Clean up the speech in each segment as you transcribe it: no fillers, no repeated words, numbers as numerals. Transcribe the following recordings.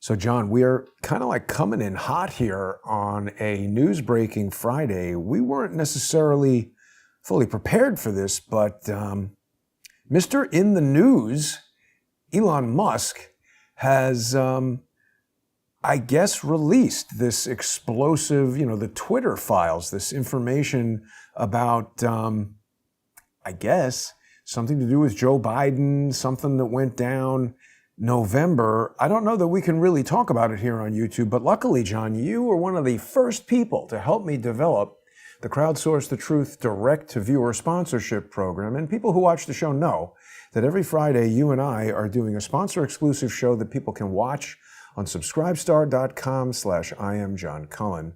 So, John, we are kind of like coming in hot here on a news breaking Friday. We weren't necessarily fully prepared for this, but Mr. In the News, Elon Musk, has, I guess, released this explosive, the Twitter files, this information about, I guess, something to do with Joe Biden, something that went down November. I don't know that we can really talk about it here on YouTube, but luckily, John, you were one of the first people to help me develop the Crowdsource the Truth direct-to-viewer sponsorship program. And people who watch the show know that every Friday, you and I are doing a sponsor-exclusive show that people can watch on subscribestar.com/IamJohnCullen,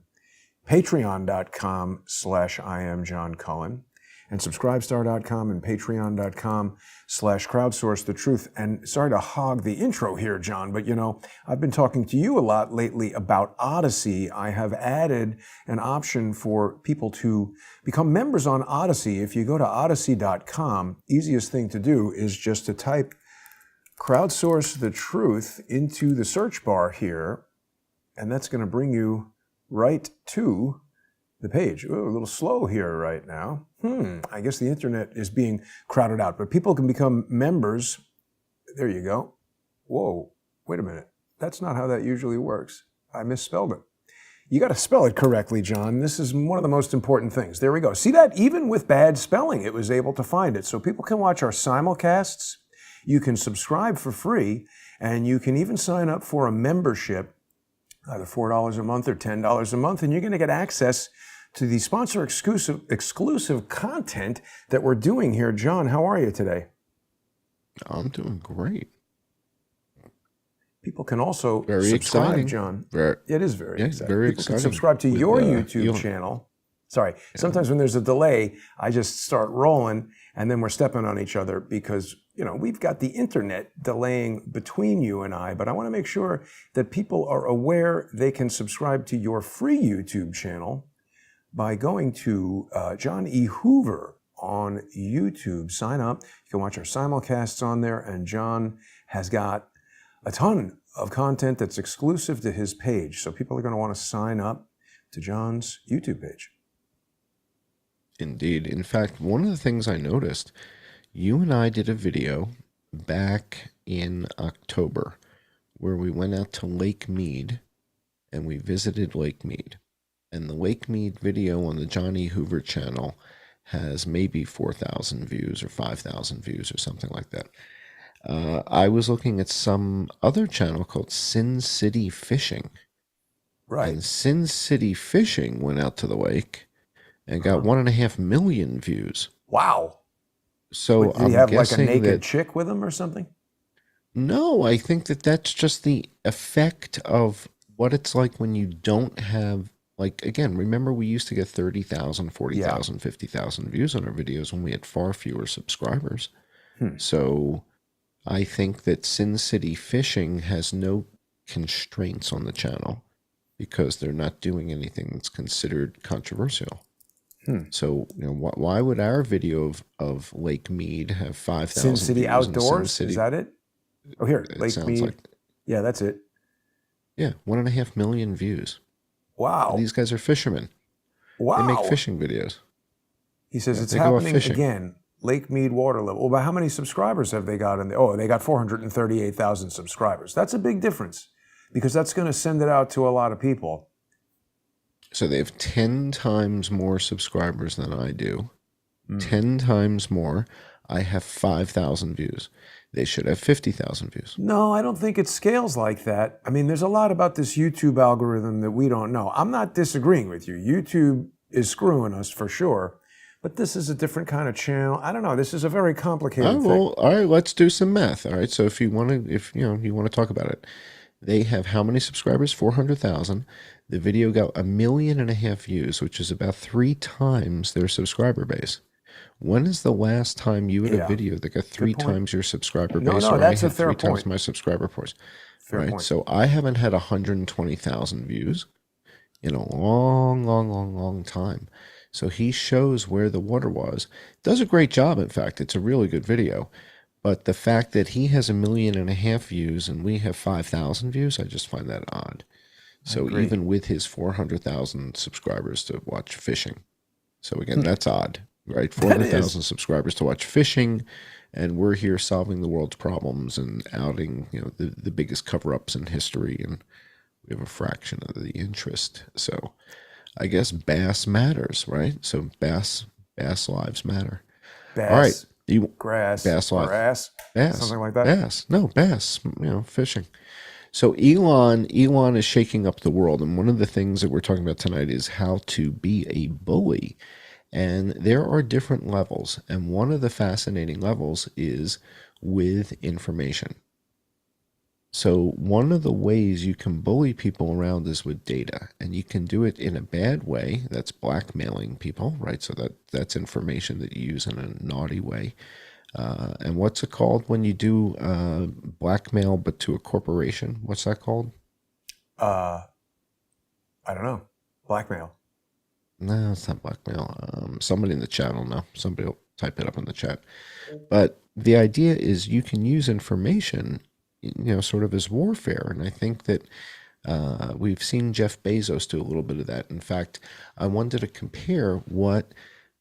patreon.com/IamJohnCullen, and subscribestar.com and patreon.com/crowdsourcethetruth. And sorry to hog the intro here, John, but I've been talking to you a lot lately about Odyssey. I have added an option for people to become members on Odyssey. If you go to odyssey.com, easiest thing to do is just to type Crowdsource the Truth into the search bar here, and that's going to bring you right to the page. Ooh, a little slow here right now. I guess the internet is being crowded out, but people can become members. There you go. Whoa, wait a minute. That's not how that usually works. I misspelled it. You got to spell it correctly, John. This is one of the most important things. There we go. See that? Even with bad spelling, it was able to find it. So people can watch our simulcasts. You can subscribe for free, and you can even sign up for a membership, either $4 a month or $10 a month, and you're going to get access to the sponsor exclusive content that we're doing here. John, how are you today? I'm doing great. People can also very subscribe, exciting. John. Very, it is very exciting. Very People exciting. can subscribe to your YouTube Elon. channel. Sorry, sometimes when there's a delay, I just start rolling, and then we're stepping on each other because, we've got the internet delaying between you and I, but I want to make sure that people are aware they can subscribe to your free YouTube channel by going to John E. Hoover on YouTube. Sign up. You can watch our simulcasts on there, and John has got a ton of content that's exclusive to his page. So people are going to want to sign up to John's YouTube page. Indeed. In fact, one of the things I noticed, you and I did a video back in October where we went out to Lake Mead and we visited Lake Mead. And the Lake Mead video on the John E. Hoover channel has maybe 4,000 views or 5,000 views or something like that. I was looking at some other channel called Sin City Fishing. Right. And Sin City Fishing went out to the lake and got 1.5 million views. Wow. So did he have like a naked chick with him or something? No, I think that's just the effect of what it's like when you don't have, like, again, remember we used to get 30,000, 40,000, 50,000 views on our videos when we had far fewer subscribers. So I think that Sin City Fishing has no constraints on the channel because they're not doing anything that's considered controversial. So, why would our video of Lake Mead have 5,000 Sin City views Outdoors? Sin City? Is that it? Oh, here, Lake Mead. Like, yeah, that's it. Yeah, 1.5 million views. Wow. And these guys are fishermen. Wow. They make fishing videos. He says it's happening again. Lake Mead water level. Well, but how many subscribers have they got in there? Oh, they got 438,000 subscribers. That's a big difference because that's going to send it out to a lot of people. So they have 10 times more subscribers than I do. 10 times more. I have 5,000 views. They should have 50,000 views. No, I don't think it scales like that. I mean, there's a lot about this YouTube algorithm that we don't know. I'm not disagreeing with you. YouTube is screwing us for sure. But this is a different kind of channel. I don't know. This is a very complicated thing. All right, let's do some math. All right, so if you want to talk about it, they have how many subscribers? 400,000. The video got 1.5 million views, which is about 3 times their subscriber base. When is the last time you had a video that got 3 times your subscriber base? No, that's a fair point. 3 times point. my subscriber base. Fair point. So I haven't had 120,000 views in a long time. So he shows where the water was. Does a great job, in fact. It's a really good video. But the fact that he has 1.5 million views and we have 5,000 views, I just find that odd. I So agree. even with his 400,000 subscribers to watch fishing. So again, that's odd, right? That is. 400,000 subscribers to watch fishing, and we're here solving the world's problems and outing, the biggest cover-ups in history, and we have a fraction of the interest. So I guess bass matters, right? So bass lives matter. All right, Bass, you grass, bass or life, ass, bass, something like that. bass, no bass, fishing. So Elon is shaking up the world, and one of the things that we're talking about tonight is how to be a bully. And there are different levels, and one of the fascinating levels is with information. So one of the ways you can bully people around is with data, and you can do it in a bad way. That's blackmailing people, right? So that's information that you use in a naughty way. And what's it called when you do blackmail, but to a corporation? What's that called? Uh, I don't know. Blackmail. No, it's not blackmail. Somebody in the chat will know. Somebody will type it up in the chat. But the idea is you can use information, sort of as warfare. And I think that we've seen Jeff Bezos do a little bit of that. In fact, I wanted to compare what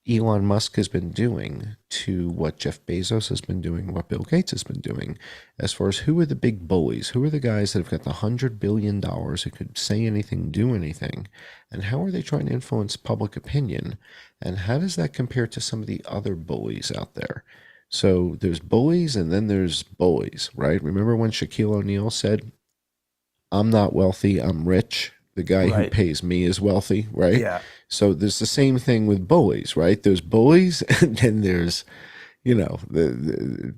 Elon Musk has been doing to what Jeff Bezos has been doing, what Bill Gates has been doing, as far as who are the big bullies, who are the guys that have got the $100 billion who could say anything, do anything, and how are they trying to influence public opinion, and how does that compare to some of the other bullies out there? So there's bullies and then there's bullies, right? Remember when Shaquille O'Neal said, I'm not wealthy, I'm rich. The guy who Right. pays me is wealthy, right? Yeah. So there's the same thing with bullies, right? There's bullies, and then there's, the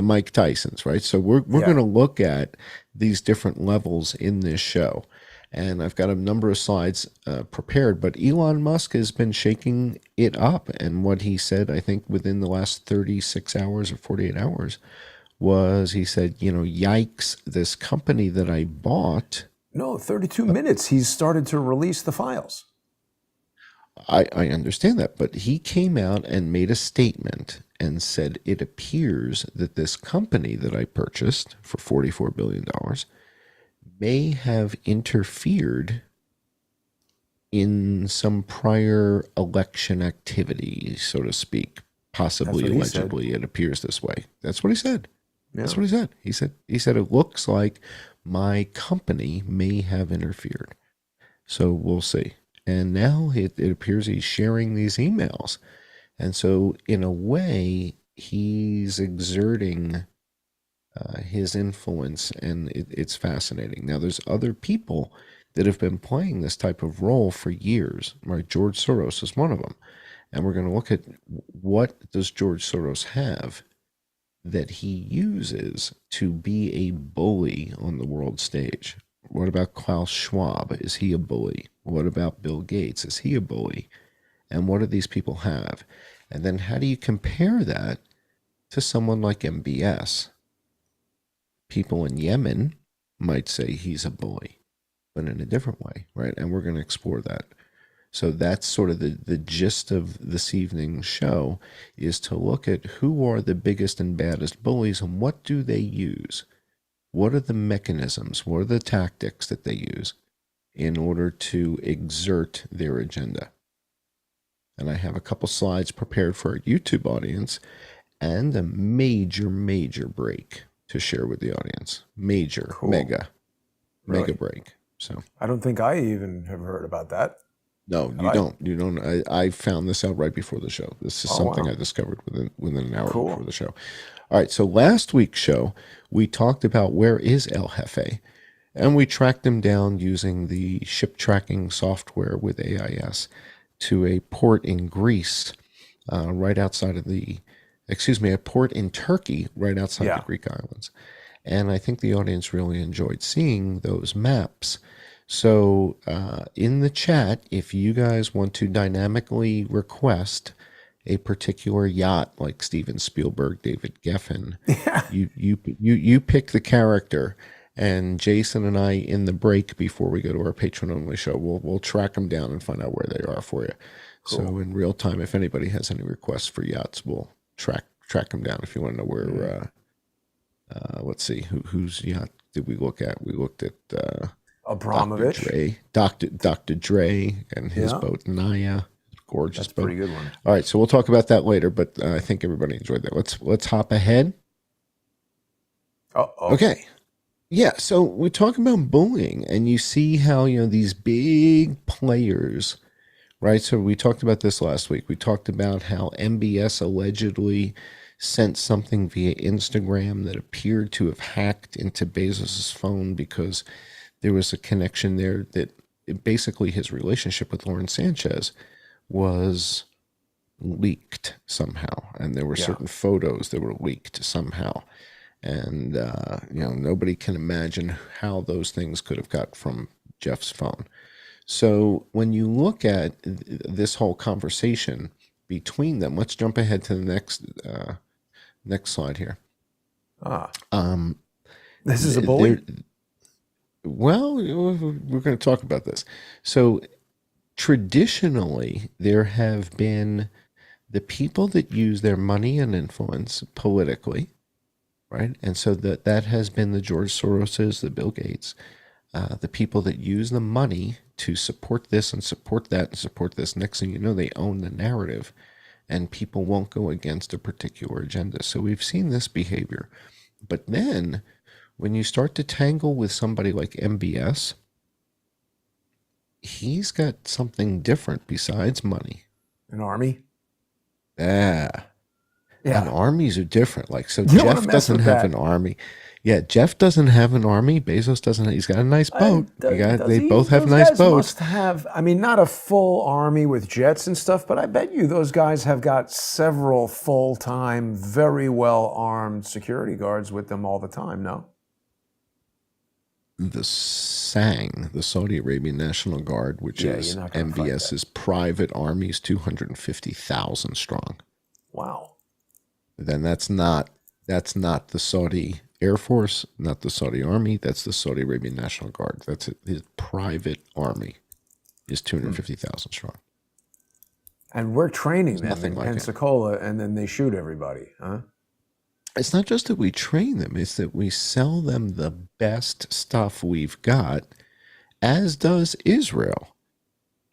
Mike Tysons, right? So we're Yeah. going to look at these different levels in this show, and I've got a number of slides prepared. But Elon Musk has been shaking it up, and what he said, I think, within the last 36 hours or 48 hours, was he said, yikes, this company that I bought. No, 32 minutes. He's started to release the files. I understand that, but he came out and made a statement and said it appears that this company that I purchased for $44 billion may have interfered in some prior election activity, so to speak. That's Possibly, what he said. allegedly, it appears this way. That's what he said. That's Yeah. what he said. He said it looks like my company may have interfered. So we'll see. And now it appears he's sharing these emails. And so, in a way, he's exerting his influence, and it's fascinating. Now, there's other people that have been playing this type of role for years, right? George Soros is one of them. And we're going to look at what does George Soros have that he uses to be a bully on the world stage. What about Klaus Schwab? Is he a bully? What about Bill Gates? Is he a bully? And what do these people have? And then how do you compare that to someone like MBS? People in Yemen might say he's a bully, but in a different way, right? And we're going to explore that. So that's sort of the gist of this evening's show, is to look at who are the biggest and baddest bullies and what do they use? What are the mechanisms? What are the tactics that they use in order to exert their agenda? And I have a couple slides prepared for our YouTube audience and a major, major break to share with the audience. Major, Cool. mega Really? break. So I don't think I even have heard about that. no, Have you I? don't. You don't. I found this out right before the show. This is Oh, something wow. I discovered within an hour Cool. before the show. All right. So last week's show, we talked about where is El Jefe, and we tracked him down using the ship tracking software with AIS to a port in Greece, right outside of a port in Turkey, right outside Yeah. the Greek islands. And I think the audience really enjoyed seeing those maps. So in the chat, if you guys want to dynamically request a particular yacht like Steven Spielberg, David Geffen, Yeah. you pick the character, and Jason and I, in the break before we go to our patron only show, we'll track them down and find out where they are for you. Cool. So in real time, if anybody has any requests for yachts, we'll track track him down if you want to know where. Let's see, who's yacht did we look at? We looked at Abramovich. Dr. Dre, and his Yeah, boat Naya, gorgeous that's a boat. pretty good one. All right, so we'll talk about that later, but I think everybody enjoyed that. Let's hop ahead. Oh, Okay. Yeah, so we talk about bullying, and you see how, these big players, right? So we talked about this last week. We talked about how MBS allegedly sent something via Instagram that appeared to have hacked into Bezos's phone because there was a connection there that basically his relationship with Lauren Sanchez was leaked somehow, and there were Yeah. certain photos that were leaked somehow. And, nobody can imagine how those things could have got from Jeff's phone. So when you look at this whole conversation between them, let's jump ahead to the next slide here. Ah, Um, this is a bully. well, we're going to talk about this. So traditionally, there have been the people that use their money and influence politically, right? And so that has been the George Soroses, the Bill Gates, the people that use the money to support this and support that and support this. Next thing you know, they own the narrative, and people won't go against a particular agenda. So we've seen this behavior. But then when you start to tangle with somebody like MBS, he's got something different besides money. An army. Yeah. And Yeah. armies are different. Like, so You don't wanna Jeff mess doesn't with have that. an army. Yeah, Jeff doesn't have an army. Bezos doesn't. He's got a nice boat. Does They he? both have Those nice guys boats. must have, I mean, not a full army with jets and stuff, but I bet you those guys have got several full-time, very well-armed security guards with them all the time, no? The SANG, the Saudi Arabian National Guard, which Yeah, you're is not going to fight that. MBS's private army, is 250,000 strong. Wow. Then that's not the Saudi Air Force, not the Saudi Army. That's the Saudi Arabian National Guard. That's it. His private army is 250,000 strong. And we're training them Nothing in like it. Pensacola, and then they shoot everybody, huh? It's not just that we train them, it's that we sell them the best stuff we've got, as does Israel,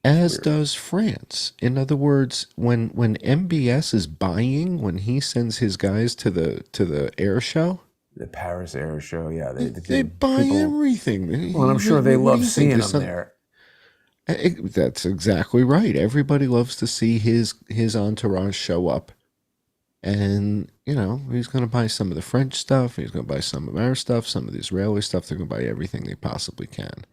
as Weird. does France. In other words, when MBS is buying, when he sends his guys to the air show, The Paris Air Show, yeah. they buy people, everything. well, I'm sure they What do love you think? seeing There's them there. That's exactly right. Everybody loves to see his entourage show up. And, he's going to buy some of the French stuff. He's going to buy some of our stuff, some of the Israeli stuff. They're going to buy everything they possibly can.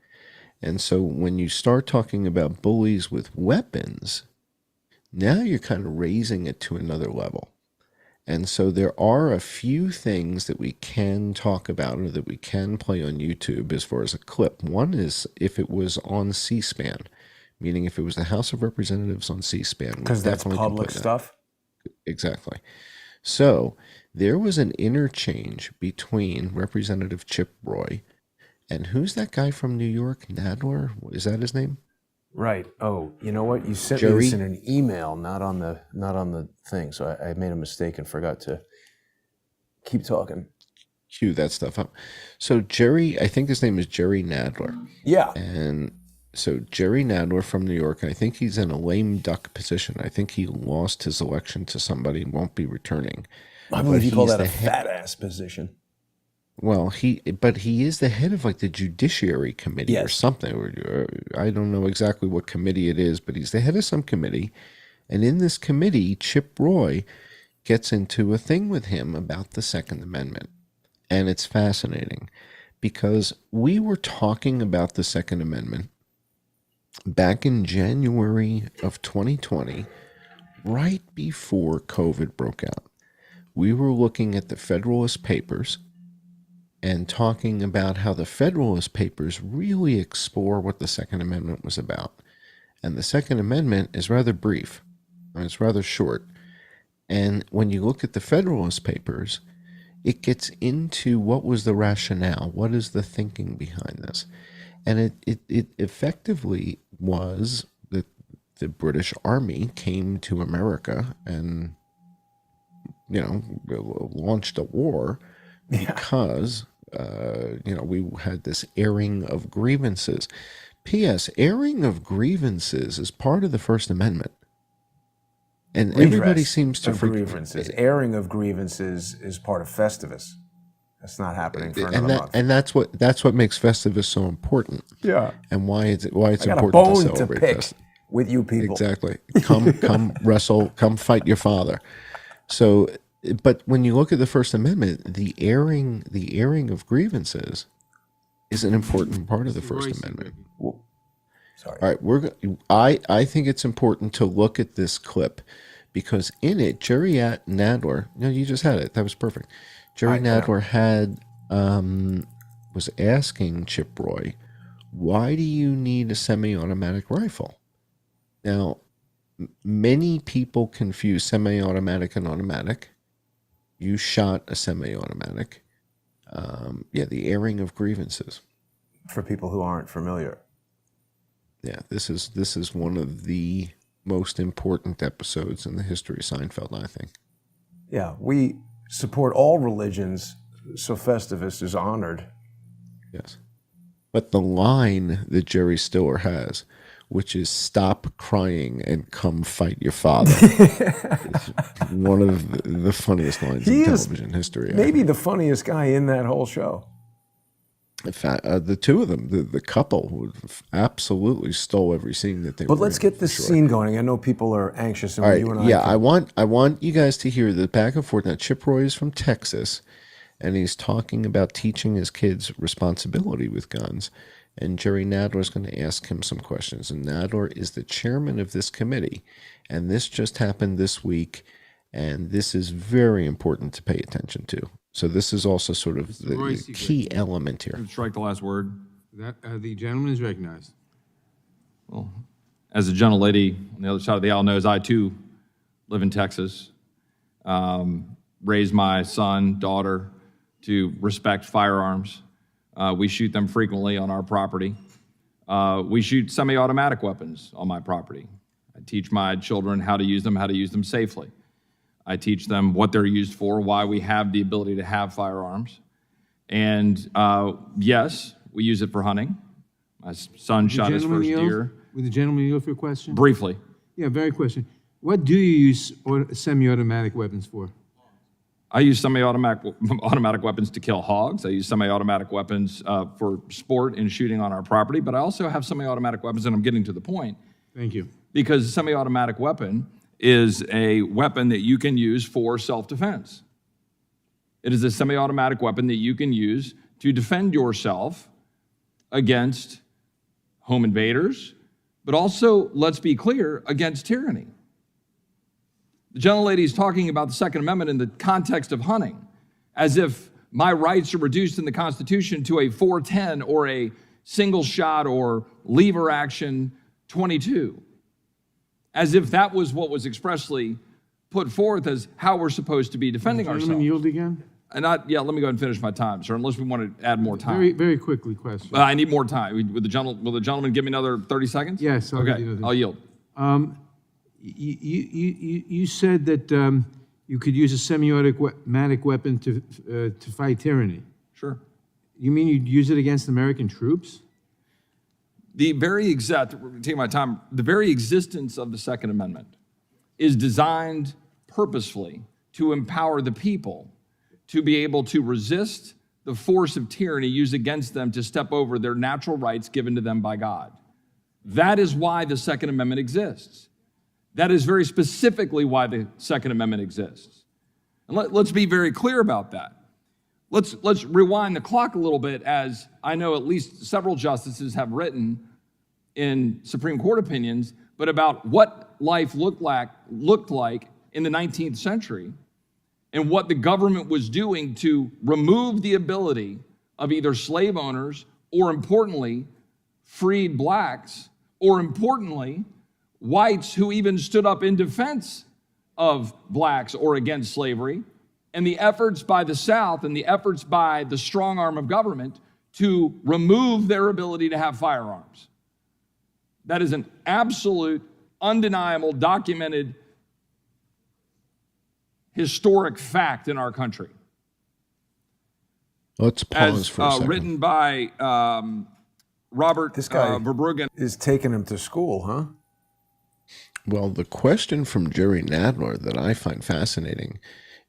And so when you start talking about bullies with weapons, now you're kind of raising it to another level. And so there are a few things that we can talk about or that we can play on YouTube as far as a clip. One is if it was on C-SPAN, meaning if it was the House of Representatives on C-SPAN. Because that's public stuff? Exactly. So there was an interchange between Representative Chip Roy and who's that guy from New York? Nadler? Is that his name? Right. Oh, you know what? You sent me this in an email, not on the thing. So I made a mistake and forgot to keep talking. Cue that stuff up. So Jerry, I think his name is Jerry Nadler. Yeah. And so Jerry Nadler from New York, I think he's in a lame duck position. I think he lost his election to somebody and won't be returning. I believe you call that a fat ass position. Well, he is the head of like the Judiciary Committee or something. Or I don't know exactly what committee it is, but he's the head of some committee. And in this committee, Chip Roy gets into a thing with him about the Second Amendment. And it's fascinating because we were talking about the Second Amendment back in January of 2020, right before COVID broke out. We were looking at the Federalist Papers and talking about how the Federalist Papers really explore what the Second Amendment was about. And the Second Amendment is rather brief, and it's rather short. And when you look at the Federalist Papers, it gets into what was the rationale, what is the thinking behind this. And it effectively was that the British Army came to America and launched a war because, we had this airing of grievances. P.S. Airing of grievances is part of the First Amendment. And everybody Redress seems to of grievances. Airing of grievances is part of Festivus. That's not happening for another month. And that's what makes Festivus so important. Yeah. And why it's I got a important bone to to celebrate pick Festivus. with you people. Exactly. Come wrestle, come fight your father. So, but when you look at the First Amendment, the airing of grievances is an important part of the First Amendment. Sorry. All right, I think it's important to look at this clip because in it, Jerry Nadler, you just had it. That was perfect. Jerry Nadler was asking Chip Roy, why do you need a semi-automatic rifle? Now, many people confuse semi-automatic and automatic. You shot a semi-automatic. The airing of grievances. For people who aren't familiar. Yeah, this is one of the most important episodes in the history of Seinfeld, I think. Yeah, we support all religions, so Festivus is honored. Yes. But the line that Jerry Stiller has, which is "Stop crying and come fight your father," is one of the funniest lines in television history. Maybe the funniest guy in that whole show. In fact, the two of them, the couple, absolutely stole every scene that they were in. But let's get this scene going. I know people are anxious. And All right, you and I want you guys to hear the back and forth. Now, Chip Roy is from Texas, and he's talking about teaching his kids responsibility with guns. And Jerry Nadler is going to ask him some questions. And Nadler is the chairman of this committee. And this just happened this week, and this is very important to pay attention to. So this is also sort of the key element here. Strike the last word. That the gentleman is recognized. Well, as the gentlelady on the other side of the aisle knows, I too live in Texas. Raised my son, daughter to respect firearms. We shoot them frequently on our property. We shoot semi-automatic weapons on my property. I teach my children how to use them safely. I teach them what they're used for, why we have the ability to have firearms. And yes, we use it for hunting. My son shot his first deer. Would the gentleman yield for a question? Briefly. Yeah, very question. What do you use semi-automatic weapons for? I use semi-automatic weapons to kill hogs. I use semi-automatic weapons for sport and shooting on our property, but I also have semi-automatic weapons, and I'm getting to the point. Thank you. Because a semi-automatic weapon is a weapon that you can use for self-defense. It is a semi-automatic weapon that you can use to defend yourself against home invaders, but also, let's be clear, against tyranny. The gentlelady is talking about the Second Amendment in the context of hunting, as if my rights are reduced in the Constitution to a 410 or a single shot or lever action 22. As if that was what was expressly put forth as how we're supposed to be defending ourselves. Yield again? And let me go ahead and finish my time, sir, unless we want to add more time. Very, very quickly, question. I need more time. Will the gentleman give me another 30 seconds? Yes. I'll yield. You said that you could use a semi-automatic weapon to fight tyranny. Sure. You mean you'd use it against American troops? The very existence of the Second Amendment is designed purposefully to empower the people to be able to resist the force of tyranny used against them to step over their natural rights given to them by God. That is why the Second Amendment exists. That is very specifically why the Second Amendment exists. And let's be very clear about that. Let's rewind the clock a little bit, as I know at least several justices have written in Supreme Court opinions, but about what life looked like in the 19th century and what the government was doing to remove the ability of either slave owners or, importantly, freed blacks, or importantly, whites who even stood up in defense of blacks or against slavery, and the efforts by the South and the efforts by the strong arm of government to remove their ability to have firearms. That is an absolute, undeniable, documented historic fact in our country. Let's pause As for a second. written by Robert This guy Verbruggen. is taking him to school, huh? Well, the question from Jerry Nadler that I find fascinating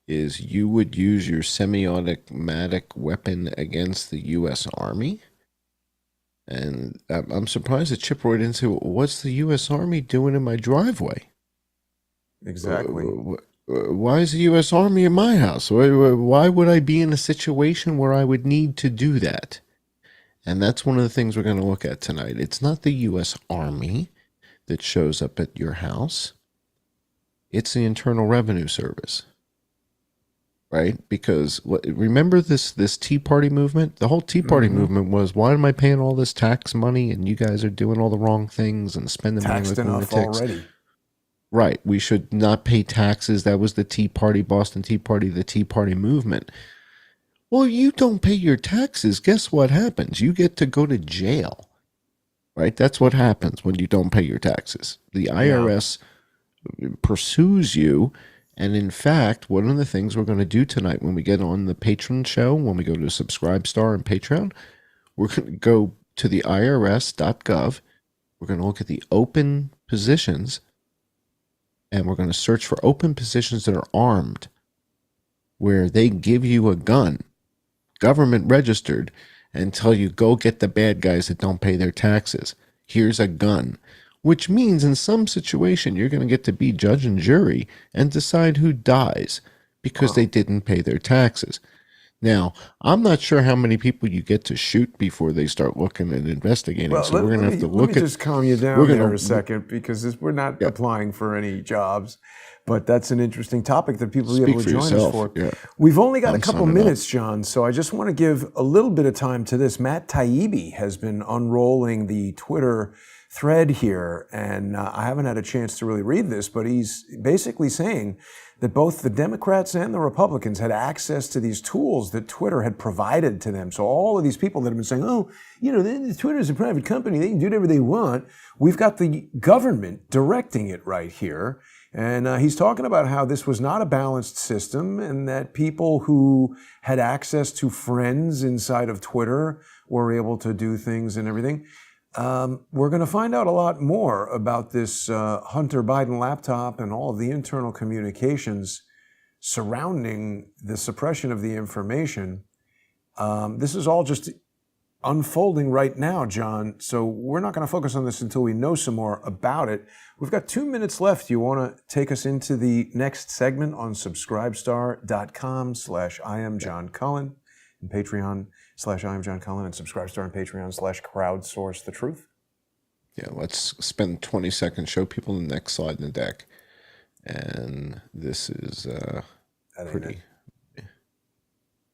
is you would use your semi-automatic weapon against the U.S. Army? And I'm surprised that Chip Roy didn't say, what's the U.S. Army doing in my driveway? Exactly. Why is the U.S. Army in my house? Why would I be in a situation where I would need to do that? And that's one of the things we're going to look at tonight. It's not the U.S. Army that shows up at your house. It's the Internal Revenue Service, right? Because remember this Tea Party movement? The whole Tea Party movement was, why am I paying all this tax money and you guys are doing all the wrong things and spending money Taxed like enough lunatics? already. Right. We should not pay taxes. That was the Tea Party, Boston Tea Party, the Tea Party movement. Well, you don't pay your taxes. Guess what happens? You get to go to jail. Right? That's what happens when you don't pay your taxes. The IRS pursues you. And in fact, one of the things we're going to do tonight when we get on the Patreon show, when we go to Subscribestar and Patreon, we're going to go to the irs.gov. We're going to look at the open positions, and we're going to search for open positions that are armed, where they give you a gun, government registered, and tell you, go get the bad guys that don't pay their taxes. Here's a gun. Which means in some situation, you're going to get to be judge and jury and decide who dies because they didn't pay their taxes. Now, I'm not sure how many people you get to shoot before they start looking and investigating. Well, So we're going to have to look let me just calm you down we're there gonna- a second, because we're not applying for any jobs. But that's an interesting topic that people will be able to Speak for join yourself. us for. Yeah. We've only got a I'm couple signing up. minutes, John, so I just want to give a little bit of time to this. Matt Taibbi has been unrolling the Twitter thread here, and I haven't had a chance to really read this, but he's basically saying that both the Democrats and the Republicans had access to these tools that Twitter had provided to them. So all of these people that have been saying, oh, you know, Twitter is a private company, they can do whatever they want. We've got the government directing it right here. And he's talking about how this was not a balanced system and that people who had access to friends inside of Twitter were able to do things and everything. We're going to find out a lot more about this Hunter Biden laptop and all of the internal communications surrounding the suppression of the information. This is all just unfolding right now, John. So we're not going to focus on this until we know some more about it. We've got 2 minutes left. You want to take us into the next segment on subscribestar.com/IamJohnCullen and Patreon/IamJohnCullen and Subscribestar and Patreon/crowdsourcethetruth? Yeah, let's spend 20 seconds, show people the next slide in the deck. And this is pretty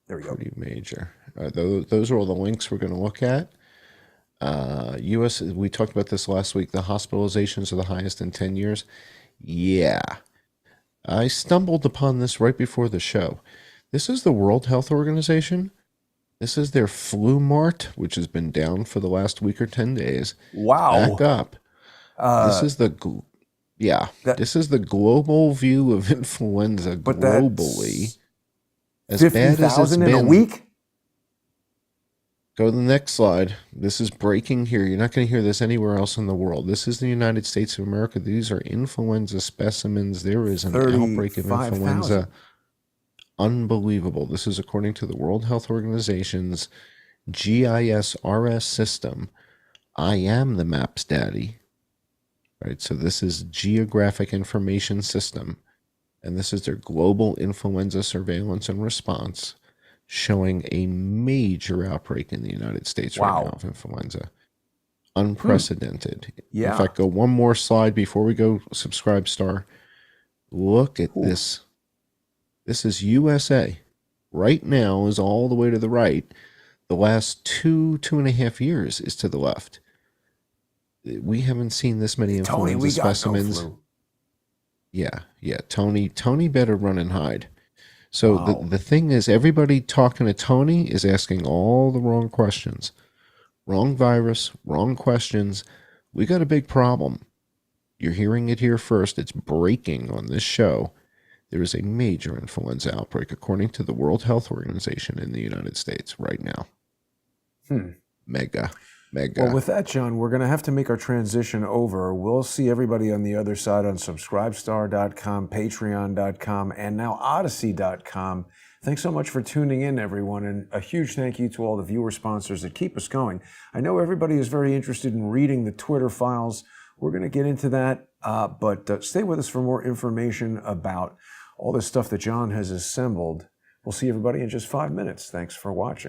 There we go. pretty major. Those are all the links we're going to look at. U.S. We talked about this last week. The hospitalizations are the highest in 10 years. Yeah. I stumbled upon this right before the show. This is the World Health Organization. This is their flu mart, which has been down for the last week or 10 days. Wow. Back up. This is the this is the global view of influenza globally. As bad as it's 50,000 in a been. week? Go to the next slide. This is breaking here. You're not going to hear this anywhere else in the world. This is the United States of America. These are influenza specimens. There is an outbreak of 35,000. influenza. Unbelievable. This is according to the World Health Organization's GIS-RS system. I am the MAPS daddy. Right, so this is Geographic Information System. And this is their global influenza surveillance and response, showing a major outbreak in the United States right now of influenza. Unprecedented. Yeah. In fact, go one more slide before we go Subscribestar. Look at this. This is USA. Right now is all the way to the right. The last 2.5 years is to the left. We haven't seen this many influenza Tony, we got specimens. no flu. Yeah. Tony better run and hide. So the thing is, everybody talking to Tony is asking all the wrong questions. Wrong virus, wrong questions. We got a big problem. You're hearing it here first. It's breaking on this show. There is a major influenza outbreak, according to the World Health Organization in the United States right now. Mega. Well, with that, John, we're going to have to make our transition over. We'll see everybody on the other side on subscribestar.com, patreon.com, and now odyssey.com. Thanks so much for tuning in, everyone, and a huge thank you to all the viewer sponsors that keep us going. I know everybody is very interested in reading the Twitter files. We're going to get into that, but stay with us for more information about all this stuff that John has assembled. We'll see everybody in just 5 minutes. Thanks for watching.